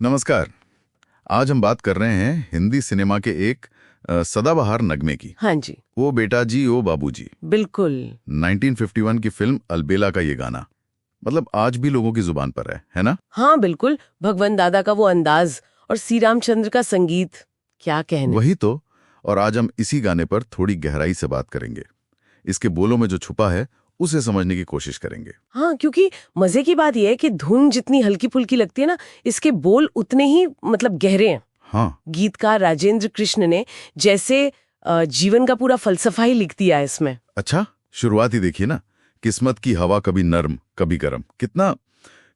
नमस्कार। आज हम बात कर रहे हैं हिंदी सिनेमा के एक सदाबहार नगमे की। हाँ जी, ओ बेटा जी ओ बाबूजी, बिल्कुल। 1951 की फिल्म अलबेला का ये गाना मतलब आज भी लोगों की जुबान पर है ना? हाँ बिल्कुल, भगवंत दादा का वो अंदाज और श्री रामचंद्र का संगीत, क्या कहने। वही तो। और आज हम इसी गाने पर थोड़ी गहराई से बात करेंगे। इसके बोलों में जो छुपा है उसे समझने की कोशिश करेंगे। हाँ, क्योंकि मजे की बात यह है कि धुन जितनी हल्की फुल्की लगती है ना, इसके बोल उतने ही गहरे हैं। हाँ, गीतकार राजेंद्र कृष्ण ने जैसे जीवन का पूरा फलसफा ही लिख दिया है इसमें। अच्छा, शुरुआत ही देखिए ना। किस्मत की हवा कभी नर्म कभी गरम। कितना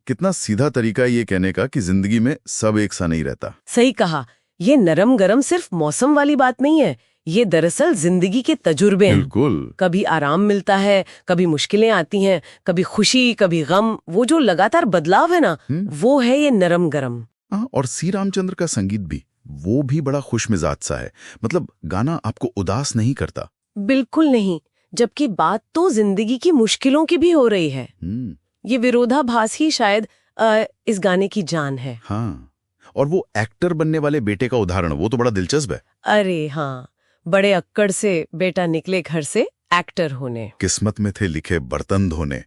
कितना सीधा तरीका है ये कहने का कि जिंदगी में सब एक सा नहीं रहता। सही कहा, ये नरम गरम सिर्फ मौसम वाली बात नहीं है, ये दरअसल जिंदगी के तजुर्बे हैं। बिल्कुल। कभी आराम मिलता है, कभी मुश्किलें आती हैं, कभी खुशी कभी गम, वो जो लगातार बदलाव है ना, वो है ये नरम गरम। हाँ, और सी रामचंद्र का संगीत भी, वो भी बड़ा खुशमिजाज सा है। मतलब गाना आपको उदास नहीं करता। बिल्कुल नहीं, जबकि बात तो जिंदगी की मुश्किलों की भी हो रही है। ये विरोधाभास ही शायद इस गाने की जान है। हाँ, और वो एक्टर बनने वाले बेटे का उदाहरण, वो तो बड़ा दिलचस्प है। अरे हाँ, बड़े अक्कड़ से बेटा निकले घर से एक्टर होने। किस्मत में थे लिखे बर्तन धोने।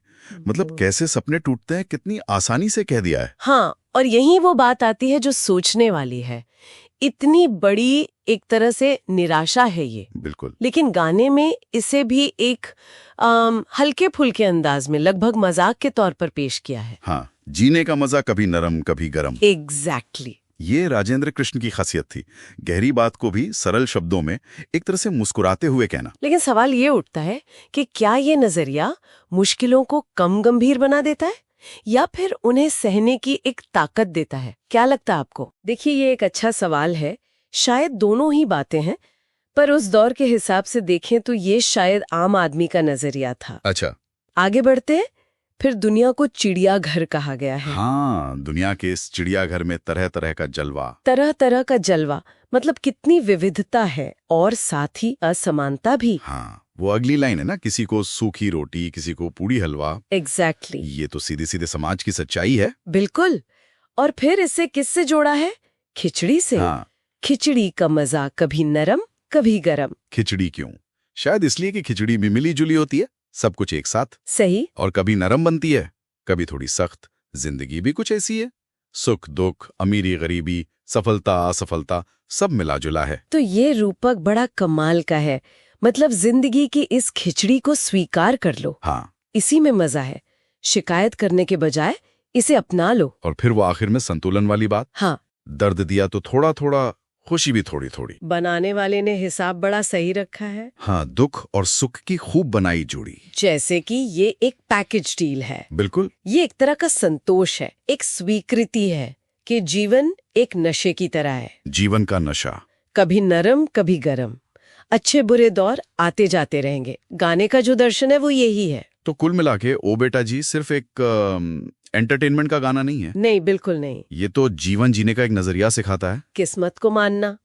मतलब कैसे सपने टूटते हैं, कितनी आसानी से कह दिया है। हाँ, और यही वो बात आती है जो सोचने वाली है। इतनी बड़ी एक तरह से निराशा है ये, बिल्कुल। लेकिन गाने में इसे भी एक हल्के फुल्के अंदाज में, लगभग मजाक के तौर पर पेश किया है। हाँ, जीने का मजा कभी नरम कभी गरम। एग्जैक्टली। ये राजेंद्र कृष्ण की खासियत थी, गहरी बात को भी सरल शब्दों में एक तरह से मुस्कुराते हुए कहना। लेकिन सवाल ये उठता है कि क्या ये नजरिया मुश्किलों को कम गंभीर बना देता है या फिर उन्हें सहने की एक ताकत देता है? क्या लगता है आपको? देखिए, ये एक अच्छा सवाल है। शायद दोनों ही बातें हैं, पर उस दौर के हिसाब से देखें तो ये शायद आम आदमी का नजरिया था। अच्छा, आगे बढ़ते हैं। फिर दुनिया को चिड़ियाघर कहा गया है। हाँ, दुनिया के इस चिड़ियाघर में तरह तरह का जलवा। तरह तरह का जलवा, मतलब कितनी विविधता है और साथ ही असमानता भी। हाँ, वो अगली लाइन है ना, किसी को सूखी रोटी किसी को पूड़ी हलवा। एग्जैक्टली। ये तो सीधे सीधे समाज की सच्चाई है। बिल्कुल। और फिर इसे किससे जोड़ा है? खिचड़ी से। हाँ, खिचड़ी का मजा कभी नरम कभी गरम। खिचड़ी क्यों? शायद इसलिए कि खिचड़ी भी मिली जुली होती है, सब कुछ एक साथ। सही। और कभी नरम बनती है, कभी थोड़ी सख्त। जिंदगी भी कुछ ऐसी है, सुख दुख, अमीरी गरीबी, सफलता असफलता, सब मिला जुला है। तो ये रूपक बड़ा कमाल का है। मतलब जिंदगी की इस खिचड़ी को स्वीकार कर लो। हाँ, इसी में मजा है। शिकायत करने के बजाय इसे अपना लो। और फिर वो आखिर में संतुलन वाली बात। हाँ, दर्द दिया तो थोड़ा थोड़ा, खुशी भी थोड़ी थोड़ी। बनाने वाले ने हिसाब बड़ा सही रखा है। हाँ, दुख और सुख की खूब बनाई जोड़ी। जैसे कि ये एक पैकेज डील है। बिल्कुल। ये एक तरह का संतोष है, एक स्वीकृति है कि जीवन एक नशे की तरह है। जीवन का नशा। कभी नरम कभी गरम, अच्छे बुरे दौर आते जाते रहेंगे। गाने का जो दर्शन है वो यही है। तो कुल मिला के ओ बेटा जी सिर्फ एक एंटरटेनमेंट का गाना नहीं है। नहीं, बिल्कुल नहीं। ये तो जीवन जीने का एक नजरिया सिखाता है। किस्मत को मानना,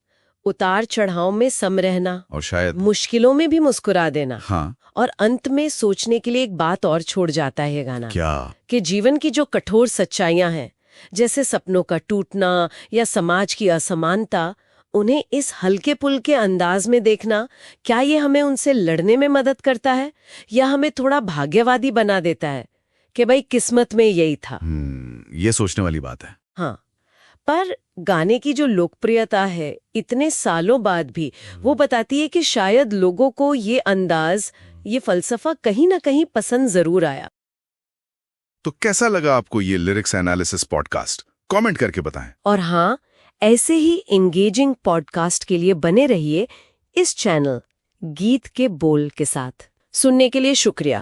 उतार चढ़ाव में सम रहना, और शायद मुश्किलों में भी मुस्कुरा देना। हाँ, और अंत में सोचने के लिए एक बात और छोड़ जाता है ये गाना। क्या? कि जीवन की जो कठोर सच्चाइयां हैं, जैसे सपनों का टूटना या समाज की असमानता, उन्हें इस हल्के पुल्के अंदाज में देखना, क्या ये हमें उनसे लड़ने में मदद करता है या हमें थोड़ा भाग्यवादी बना देता है कि भाई किस्मत में यही था। ये सोचने वाली बात है। हाँ, पर गाने की जो लोकप्रियता है इतने सालों बाद भी, वो बताती है कि शायद लोगों को ये अंदाज, ये फलसफा कहीं ना कहीं पसंद जरूर आया। तो कैसा लगा आपको ये लिरिक्स एनालिसिस पॉडकास्ट? कमेंट करके बताएं। और हाँ, ऐसे ही एंगेजिंग पॉडकास्ट के लिए बने रहिए इस चैनल गीत के बोल के साथ। सुनने के लिए शुक्रिया।